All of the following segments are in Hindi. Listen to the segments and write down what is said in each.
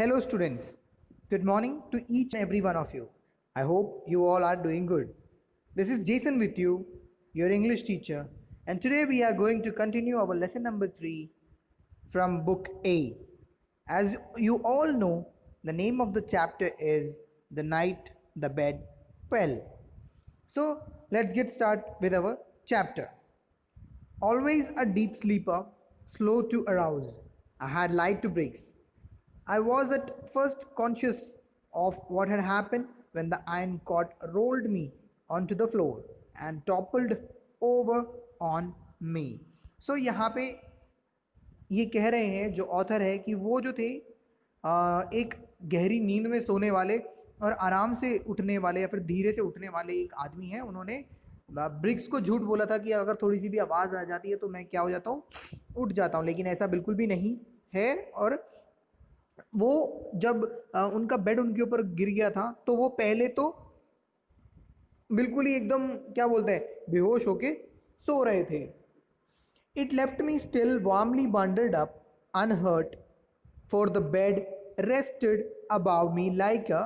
Hello, students. Good morning to each and every one of you. I hope you all are doing good. This is Jason with you, your English teacher, and today we are going to continue our lesson number 3 from book A. As you all know, the name of the chapter is The Night the Bed Fell. So, let's get started with our chapter. Always a deep sleeper, slow to arouse, I had light to breaks. I was at first conscious of what had happened when the iron cord rolled me onto the floor and toppled over on me. So यहाँ पे ये कह रहे हैं जो ऑथर है कि वो जो थे एक गहरी नींद में सोने वाले और आराम से उठने वाले या फिर धीरे से उठने वाले एक आदमी है। उन्होंने ब्रिक्स को झूठ बोला था कि अगर थोड़ी सी भी आवाज़ आ जाती है तो मैं क्या हो जाता हूँ, उठ जाता हूँ, लेकिन ऐसा बिल्कुल भी नहीं है। और वो जब उनका बेड उनके ऊपर गिर गया था तो वो पहले तो बिल्कुल ही एकदम क्या बोलते हैं बेहोश होके सो रहे थे। It left me still warmly bundled up, unhurt, for the bed rested above me like a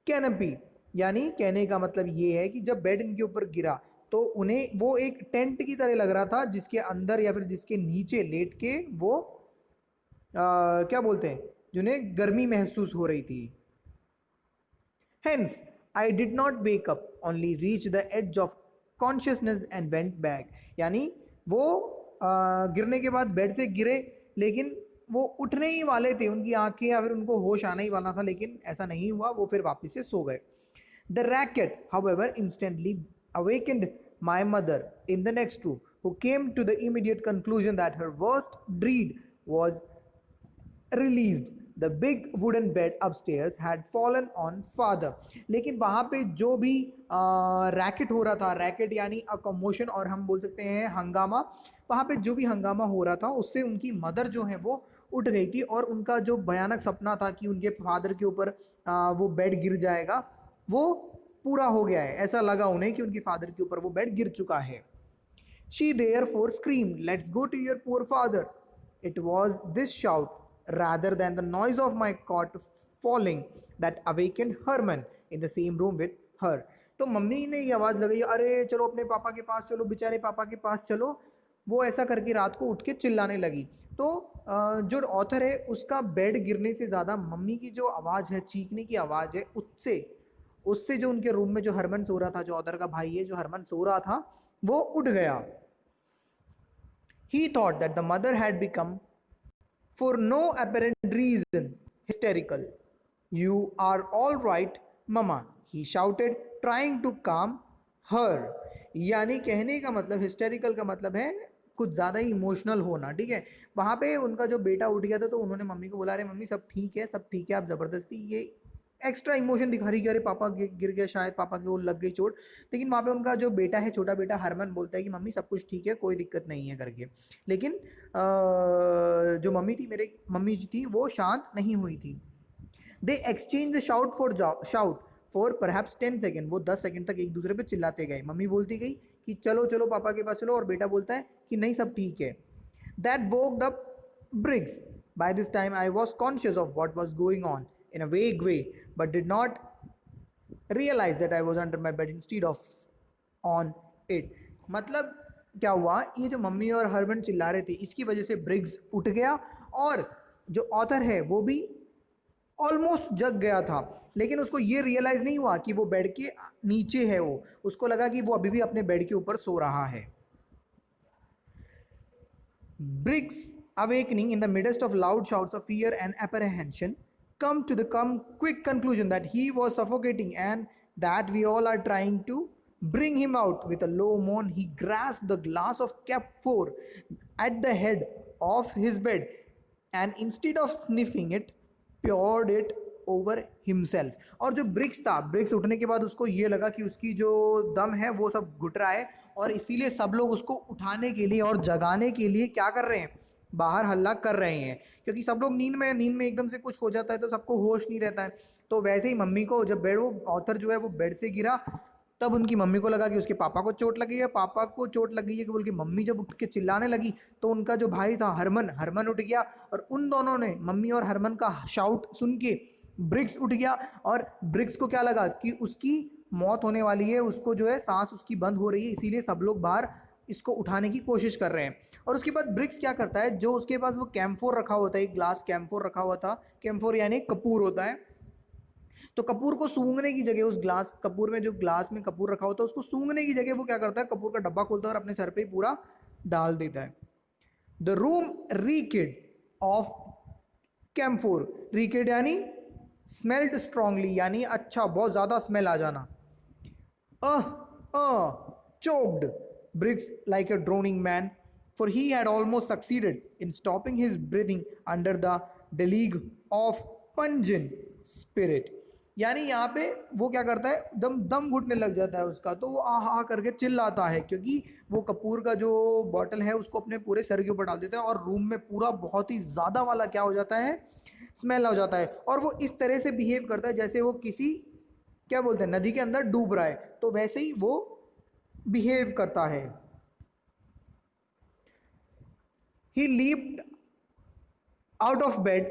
canopy। यानी कहने का मतलब ये है कि जब बेड इनके ऊपर गिरा तो उन्हें वो एक टेंट की तरह लग रहा था जिसके अंदर या फिर जिसके नीचे लेट के वो क्या बोलते हैं, जिन्हें गर्मी महसूस हो रही थी। Hence, I did not wake up, only reached the edge of consciousness and went back। यानी वो गिरने के बाद बेड से गिरे, लेकिन वो उठने ही वाले थे, उनकी आंखें या फिर उनको होश आना ही वाला था, लेकिन ऐसा नहीं हुआ, वो फिर वापस से सो गए। The racket, however, instantly awakened my mother in the next room, who came to the immediate conclusion that her worst dread was released। The big wooden bed upstairs had fallen on father. लेकिन वहाँ पे जो भी रैकेट हो रहा था, रैकेट यानी अ कमोशन, और हम बोल सकते हैं हंगामा, वहाँ पे जो भी हंगामा हो रहा था उससे उनकी मदर जो है वो उठ गई थी और उनका जो भयानक सपना था कि उनके फादर के ऊपर वो बेड गिर जाएगा, वो पूरा हो गया है। ऐसा लगा उन्हें कि उनके फादर के ऊपर वो बेड गिर चुका है। She therefore screamed, "Let's go to your poor father." It was this shout, rather than the noise of my cot falling, that awakened Herman in the same room with her। तो मम्मी ने ये आवाज़ लगाई, अरे चलो अपने पापा के पास चलो, बेचारे पापा के पास चलो। वो ऐसा करके रात को उठ के चिल्लाने लगी। तो जो ऑथर है उसका बेड गिरने से ज़्यादा मम्मी की जो आवाज़ है, चीखने की आवाज़ है, उससे उससे जो उनके रूम में जो हरमन सो रहा था, जो ऑथर का भाई है, जो हरमन सो रहा था, वो उठ गया। He thought that the mother had become, for no apparent reason, hysterical. "You are all right, Mama," he shouted, trying to calm her। यानी कहने का मतलब, हिस्टेरिकल का मतलब है कुछ ज़्यादा ही इमोशनल होना, ठीक है। वहाँ पे उनका जो बेटा उठ गया था तो उन्होंने मम्मी को बोला, अरे मम्मी सब ठीक है, सब ठीक है, आप ज़बरदस्ती ये एक्स्ट्रा इमोशन दिखा रही कि अरे पापा गिर गया, शायद पापा के वो लग गई चोट। लेकिन वहाँ पे उनका जो बेटा है, छोटा बेटा हरमन, बोलता है कि मम्मी सब कुछ ठीक है, कोई दिक्कत नहीं है करके। लेकिन जो मम्मी थी, मेरे मम्मी जी थी, वो शांत नहीं हुई थी। दे exchange the shout for perhaps 10 second. वो 10 सेकेंड तक एक दूसरे पे चिल्लाते गए। मम्मी बोलती गई कि चलो चलो पापा के पास चलो, और बेटा बोलता है कि नहीं सब ठीक है। That woke up Briggs. By this time I was conscious of what was going on in a vague way, but did not realize that I was under my bed instead of on it। मतलब क्या हुआ, ये जो मम्मी और हरमन चिल्ला रहे थे, इसकी वजह से ब्रिग्स उठ गया, और जो ऑथर है वो भी ऑलमोस्ट जग गया था, लेकिन उसको ये रियलाइज नहीं हुआ कि वो बेड के नीचे है। वो उसको लगा कि वो अभी भी अपने बेड के ऊपर सो रहा है। Briggs, awakening in the midst of loud shouts of fear and apprehension, come to the quick conclusion that he was suffocating and that we all are trying to bring him out। With a low moan, he grasped the glass of camphor at the head of his bed and instead of sniffing it, poured it over himself. और जो ब्रिक्स था, ब्रिक्स उठने के बाद उसको ये लगा कि उसकी जो दम है वो सब घुट रहा है, और इसीलिए सब लोग उसको उठाने के लिए और जगाने के लिए क्या कर रहे हैं, बाहर हल्ला कर रहे हैं। क्योंकि सब लोग नींद में एकदम से कुछ हो जाता है तो सबको होश नहीं रहता है। तो वैसे ही मम्मी को जब बेड, वो ऑथर जो है वो बेड से गिरा, तब उनकी मम्मी को लगा कि उसके पापा को चोट लगी है, पापा को चोट लग गई है कि बोल के मम्मी जब उठ के चिल्लाने लगी तो उनका जो भाई था हरमन, हरमन उठ गया और उन दोनों ने मम्मी और हरमन का शाउट सुन के ब्रिक्स उठ गया और ब्रिक्स को क्या लगा कि उसकी मौत होने वाली है, उसको जो है सांस उसकी बंद हो रही है, इसीलिए सब लोग बाहर इसको उठाने की कोशिश कर रहे हैं। और उसके बाद ब्रिक्स क्या करता है, जो उसके पास वो कैम्फोर रखा होता है, एक ग्लास कैम्फोर रखा हुआ था, कैम्फोर यानी कपूर होता है, तो कपूर को सूंघने की जगह, उस ग्लास कपूर में जो ग्लास में कपूर रखा होता है उसको सूंघने की जगह वो क्या करता है, कपूर का डब्बा खोलता है और अपने सर पे पूरा डाल देता है। द रूम रीकिड ऑफ कैम्फोर, रीकिड यानी स्मेल्ड स्ट्रांगली, यानी अच्छा बहुत ज्यादा स्मेल आ जाना। Choked Briggs like a droning man, for he had almost succeeded in stopping his breathing under the deluge of pungent spirit। यानी यहाँ पे वो क्या करता है, दम दम घुटने लग जाता है उसका, तो वो आहा करके चिल्लाता है क्योंकि वो कपूर का जो बॉटल है उसको अपने पूरे सर के ऊपर डाल देता है और रूम में पूरा बहुत ही ज़्यादा वाला क्या हो जाता है, स्मेल हो जाता है। और वो इस तरह से बिहेव करता है जैसे वो किसी क्या बोलते हैं नदी के अंदर डूब रहा है, तो वैसे ही वो बिहेव करता है। He leaped out of bed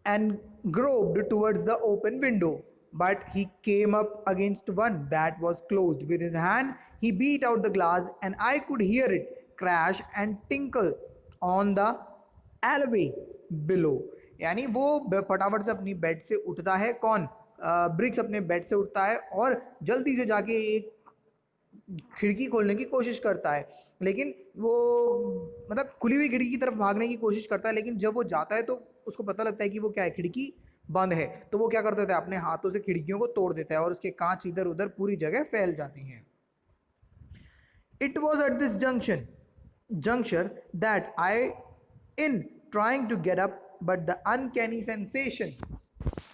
and groped towards the open window, but he came up against one that was closed. With his hand, he beat out the glass, and I could hear it crash and tinkle on the alleyway below। यानी वो फटाफट से अपनी बेड से उठता है, कौन, ब्रिक्स अपने बेड से उठता है और जल्दी से जाके एक खिड़की खोलने की कोशिश करता है, लेकिन वो मतलब खुली हुई खिड़की की तरफ भागने की कोशिश करता है, लेकिन जब वो जाता है तो उसको पता लगता है कि वो क्या है, खिड़की बंद है। तो वो क्या कर देता है, अपने हाथों से खिड़कियों को तोड़ देता है और उसके कांच इधर उधर पूरी जगह फैल जाती हैं। It was at this juncture that I, in trying to get up, but the uncanny sensation,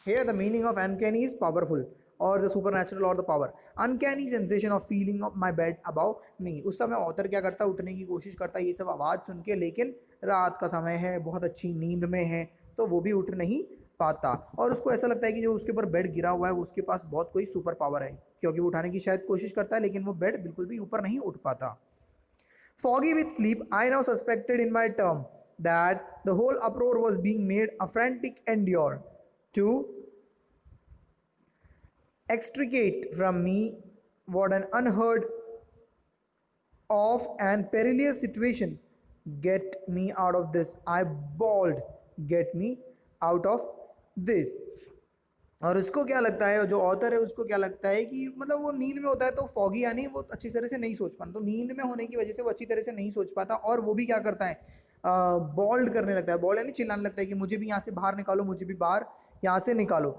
here the meaning of uncanny is powerful or the supernatural or the power, uncanny sensation of feeling of my bed above me। उस समय ऑथर क्या करता है, उठने की कोशिश करता है ये सब आवाज़ सुन के, लेकिन रात का समय है, बहुत अच्छी नींद में है, तो वो भी उठ नहीं पाता और उसको ऐसा लगता है कि जो उसके ऊपर बेड गिरा हुआ है उसके पास बहुत कोई सुपर पावर है, क्योंकि वो उठाने की शायद कोशिश करता है लेकिन वो बेड बिल्कुल भी ऊपर नहीं उठ पाता। Foggy with sleep, I now suspected in my term that the whole uproar was being made a frantic endeavor to extricate from me what an unheard of and perilous situation. Get me out of this, I bawled, get me out of this। और उसको क्या लगता है, जो ऑथर है उसको क्या लगता है कि मतलब वो नींद में होता है तो फॉगी यानी वो अच्छी तरह से नहीं सोच पाता, तो नींद में होने की वजह से वो अच्छी तरह से नहीं सोच पाता और वो भी क्या करता है, बॉल्ड करने लगता है, बॉल्ड यानी चिल्लाने लगता है कि मुझे भी यहाँ से बाहर निकालो, मुझे भी बाहर यहाँ से निकालो,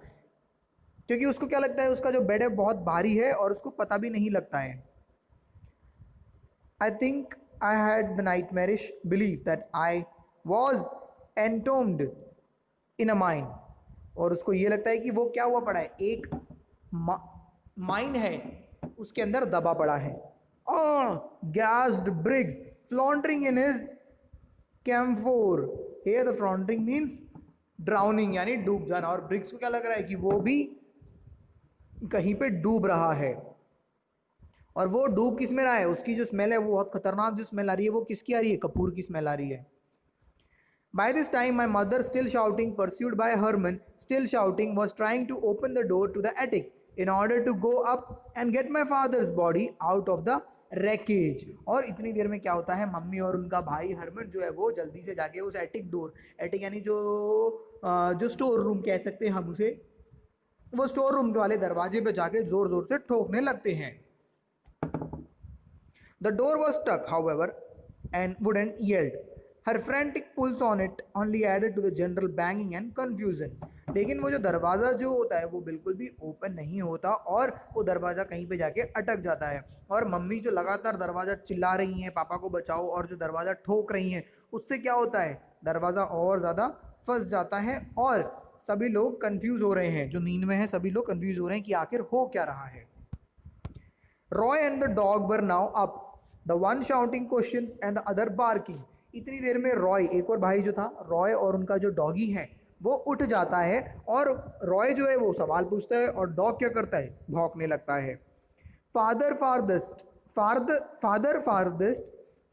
क्योंकि उसको क्या लगता है उसका जो बेड है बहुत भारी है और उसको पता भी नहीं लगता है। I think I had the nightmarish belief that I was entombed in a mine। और उसको ये लगता है कि वो क्या हुआ पड़ा है, एक माइन है उसके अंदर दबा पड़ा है। Gasped Briggs, floundering in his camphor। Here the floundering means drowning यानी डूब जाना, और ब्रिग्स को क्या लग रहा है कि वो भी कहीं पे डूब रहा है। और वो डूब किस में रहा है, उसकी जो स्मेल है वो बहुत खतरनाक जो स्मेल आ रही है वो किसकी आ रही है, कपूर की स्मेल आ रही है। By this time my mother, still shouting, pursued by Herman, still shouting, was trying to open the door to the attic in order to go up and get my father's body out of the wreckage। और इतनी देर में क्या होता है, मम्मी और उनका भाई हरमन जो है वो जल्दी से जाके उस एटिक डोर, एटिक यानी जो स्टोर रूम कह सकते हैं हम उसे, वो स्टोर रूम वाले दरवाजे पे जाके जोर जोर से ठोकने लगते हैं। The door was stuck, however, and wouldn't yield। Her frantic pulls on it only added to the general banging and confusion। लेकिन वो जो दरवाज़ा जो होता है वो बिल्कुल भी ओपन नहीं होता और वो दरवाज़ा कहीं पे जाके अटक जाता है, और मम्मी जो लगातार दरवाज़ा चिल्ला रही हैं पापा को बचाओ और जो दरवाज़ा ठोक रही हैं उससे क्या होता है, दरवाज़ा और ज़्यादा फंस जाता है और सभी लोग कंफ्यूज हो रहे हैं, जो नींद में हैं सभी लोग कंफ्यूज हो रहे हैं कि आखिर हो क्या रहा है। Roy and the dog were now up, the one shouting questions and the other barking। इतनी देर में रॉय, एक और भाई जो था, रॉय और उनका जो डॉगी है वो उठ जाता है और रॉय जो है वो सवाल पूछता है और डॉग क्या करता है, भौंकने लगता है। father farthest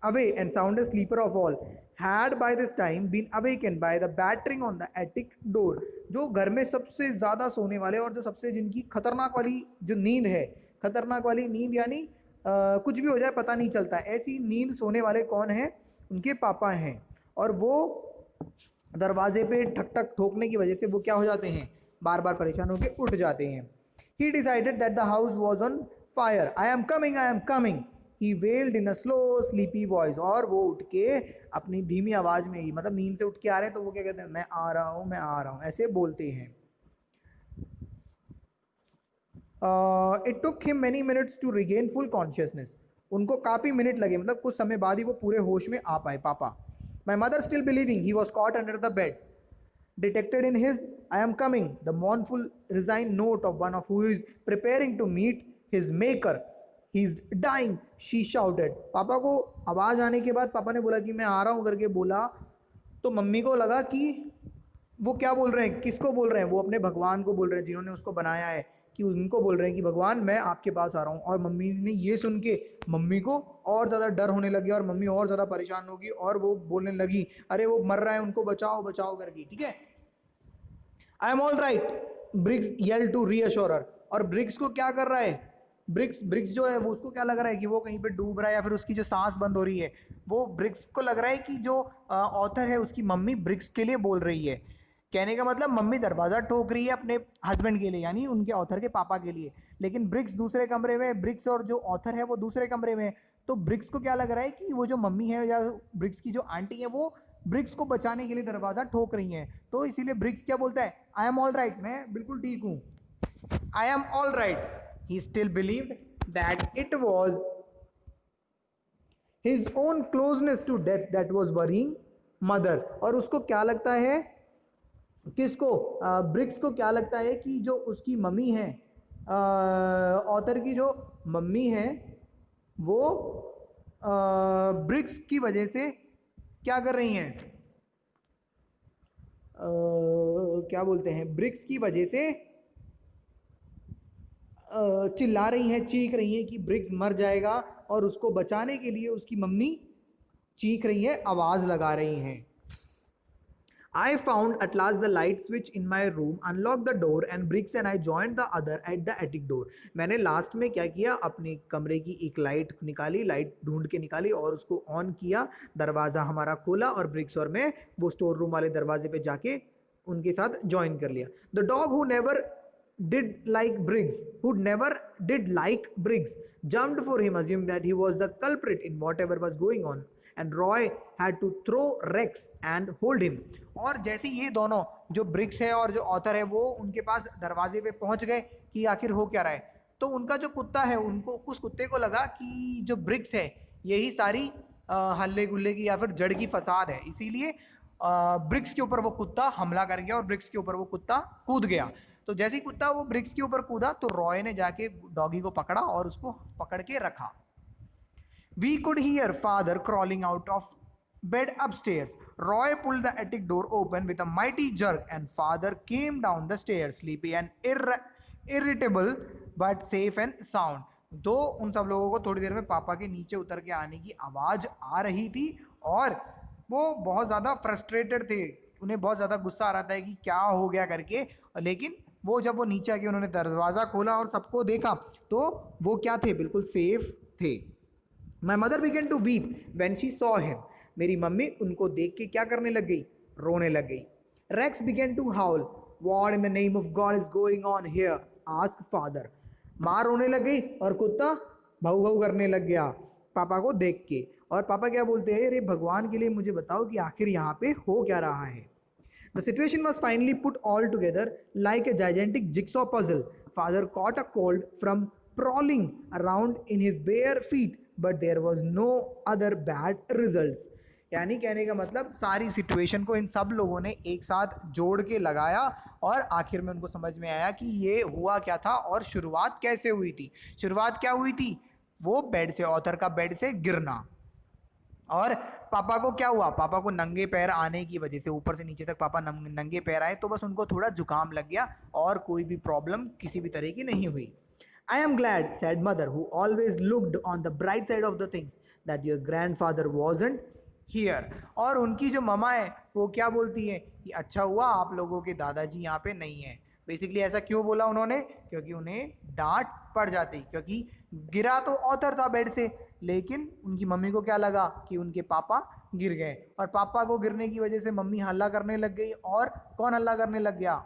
away and soundest sleeper of all had by this time been awakened by the battering on the attic door. जो घर में सबसे ज़्यादा सोने वाले और जो सबसे जिनकी खतरनाक वाली जो नींद है, खतरनाक वाली नींद यानी कुछ भी हो जाए पता नहीं चलता, ऐसी नींद सोने वाले कौन हैं? उनके पापा हैं। और वो दरवाजे पे ठक ठक ठोकने की वजह से वो क्या हो जाते हैं? बार बार परेशान होकर उठ जाते हैं। He decided that the house was on fire. I am coming, I am coming. He wailed in a slow, sleepy voice. और वो उठ के अपनी धीमी आवाज में ही, मतलब नींद से उठ के आ रहे हैं तो वो क्या कहते हैं? मैं आ रहा हूँ, मैं आ रहा हूँ, ऐसे बोलते हैं। It took him many minutes to regain full consciousness. उनको काफ़ी मिनट लगे, मतलब कुछ समय बाद ही वो पूरे होश में आ पाए पापा। My mother still believing he was caught under the bed. Detected in his I am coming the mournful resigned note of one of who is preparing to meet his maker. He is dying, she shouted. पापा को आवाज़ आने के बाद पापा ने बोला कि मैं आ रहा हूँ करके बोला, तो मम्मी को लगा कि वो क्या बोल रहे हैं, किसको बोल रहे हैं? वो अपने भगवान को बोल रहे हैं जिन्होंने उसको बनाया है, कि उनको बोल रहे हैं कि भगवान मैं आपके पास आ रहा हूँ। और मम्मी ने ये सुन के मम्मी को और ज़्यादा डर होने लगी और मम्मी और ज़्यादा परेशान होगी और वो बोलने लगी, अरे वो मर रहा है, उनको बचाओ बचाओ करके, ठीक है। I am all right, BRICS yell to reassure. और ब्रिक्स को क्या कर रहा है? ब्रिक्स जो है वो उसको क्या लग रहा है कि वो कहीं पे डूब रहा है या फिर उसकी जो सांस बंद हो रही है, वो ब्रिक्स को लग रहा है कि जो ऑथर है उसकी मम्मी ब्रिक्स के लिए बोल रही है। कहने का मतलब मम्मी दरवाज़ा ठोक रही है अपने हस्बैंड के लिए, यानी उनके ऑथर के पापा के लिए, लेकिन ब्रिक्स दूसरे कमरे में, ब्रिक्स और जो ऑथर है वो दूसरे कमरे में। तो ब्रिक्स को क्या लग रहा है कि वो जो मम्मी है या ब्रिक्स की जो आंटी है वो ब्रिक्स को बचाने के लिए दरवाज़ा ठोक रही हैं। तो इसीलिए ब्रिक्स क्या बोलता है? आई एम ऑल राइट, मैं बिल्कुल ठीक हूँ, I am all right. He still believed that it was his own closeness to death that was worrying mother. और उसको क्या लगता है, किसको? ब्रिक्स को क्या लगता है कि जो उसकी मम्मी है, ऑथर की जो मम्मी है, वो ब्रिक्स की वजह से क्या कर रही हैं? क्या बोलते हैं? ब्रिक्स की वजह से चिल्ला रही हैं, चीख रही हैं कि ब्रिक्स मर जाएगा, और उसको बचाने के लिए उसकी मम्मी चीख रही है, आवाज़ लगा रही हैं। I found at last the light switch in my room, unlocked the door and Briggs and I joined the other at the attic door. मैंने लास्ट में क्या किया? अपने कमरे की एक लाइट निकाली, लाइट ढूंढ के निकाली और उसको ऑन किया, दरवाज़ा हमारा खोला और ब्रिक्स और मैं वो स्टोर रूम वाले दरवाजे पे जाके उनके साथ ज्वाइन कर लिया। The dog who never did like Briggs jumped for him, assuming that he was the culprit in whatever was going on. And Roy had to throw Rex and hold him. और जैसे ये दोनों, जो ब्रिक्स है और जो ऑथर है, वो उनके पास दरवाजे पे पहुंच गए कि आखिर हो क्या रहा है, तो उनका जो कुत्ता है, उनको, उस कुत्ते को लगा कि जो ब्रिक्स है यही सारी हल्ले गुल्ले की या फिर जड़ की फसाद है, इसीलिए ब्रिक्स के ऊपर वो कुत्ता हमला कर गया और ब्रिक्स के ऊपर वो कुत्ता कूद गया। तो जैसे ही कुत्ता वो ब्रिक्स के ऊपर कूदा तो रॉय ने जाके डॉगी को पकड़ा और उसको पकड़ के रखा। We could hear father crawling out of bed upstairs. Roy pulled the attic door open with a mighty jerk and father came down the stairs, sleepy and irritable but safe and sound. तो उन सब लोगों को थोड़ी देर में पापा के नीचे उतर के आने की आवाज़ आ रही थी और वो बहुत ज़्यादा फ्रस्ट्रेटेड थे, उन्हें बहुत ज़्यादा गुस्सा आ रहा था कि क्या हो गया करके। लेकिन वो जब वो नीचे आके उन्होंने दरवाज़ा खोला और सबको देखा तो वो क्या थे? बिल्कुल सेफ थे। My mother began to weep when she saw him. मेरी मम्मी उनको देख के क्या करने लग गई? रोने लग गई। Rex began to howl. What in the name of God is going on here? Asked father. माँ रोने लग गई और कुत्ता भाऊ भाऊ करने लग गया पापा को देख के। और पापा क्या बोलते हैं? अरे भगवान के लिए मुझे बताओ कि आखिर यहाँ पे हो क्या रहा है। The situation was finally put all together like a gigantic jigsaw puzzle. Father caught a cold from crawling around in his bare feet, but there was no other bad results. यानी कहने का मतलब सारी सिचुएशन को इन सब लोगों ने एक साथ जोड़ के लगाया और आखिर में उनको समझ में आया कि ये हुआ क्या था और शुरुआत कैसे हुई थी। शुरुआत क्या हुई थी? वो बेड से, ऑथर का बेड से गिरना। और पापा को क्या हुआ? पापा को नंगे पैर आने की वजह से, ऊपर से नीचे तक पापा नंगे पैर आए तो बस उनको थोड़ा जुकाम लग गया और कोई भी प्रॉब्लम किसी भी तरह की नहीं हुई। I am glad, said mother, who always looked on the bright side of the things, that your grandfather wasn't here. और उनकी जो ममा है वो क्या बोलती है कि अच्छा हुआ आप लोगों के दादाजी यहाँ पे नहीं है. बेसिकली ऐसा क्यों बोला उन्होंने? क्योंकि उन्हें डांट पड़ जाती, क्योंकि गिरा तो ऑथर था बेड से, लेकिन उनकी मम्मी को क्या लगा कि उनके पापा गिर गए, और पापा को गिरने की वजह से मम्मी हल्ला करने लग गई. और कौन हल्ला करने लग गया?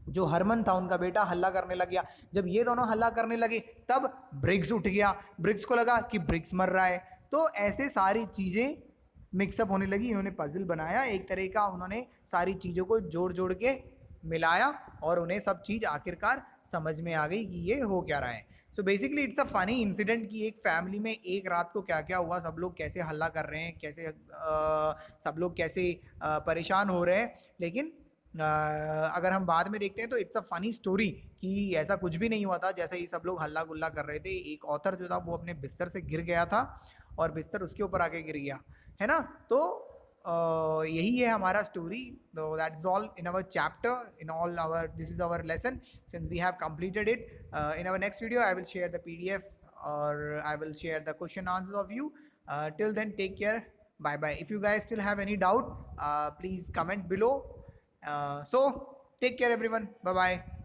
जो हरमन था उनका बेटा हल्ला करने लग गया. जब ये दोनों हल्ला करने लगे तब ब्रिग्स उठ गया. ब्रिग्स को लगा कि ब्रिग्स मर रहा है. तो ऐसे सारी चीज़ें मिक्सअप होने लगी. इन्होंने पजल बनाया एक तरह का, उन्होंने सारी चीज़ों को जोड़ जोड़ के मिलाया और उन्हें सब चीज़ आखिरकार समझ में आ गई कि ये हो क्या रहा है. So basically it's a funny incident कि एक फैमिली में एक रात को क्या क्या हुआ, सब लोग कैसे हल्ला कर रहे हैं, कैसे सब लोग कैसे परेशान हो रहे हैं. लेकिन अगर हम बाद में देखते हैं तो इट्स अ फनी स्टोरी कि ऐसा कुछ भी नहीं हुआ था. जैसे ही सब लोग हल्ला गुल्ला कर रहे थे, एक ऑथर जो था वो अपने बिस्तर से गिर गया था और बिस्तर उसके ऊपर आके गिर गया, है ना. तो यही है हमारा story. That is all in our chapter, in all our, this is our lesson since we have completed it. In our next video I will share the PDF or I will share the question answers of you. Till then, take care. Bye bye. If you guys still have any doubt, please comment below. So take care everyone. Bye bye.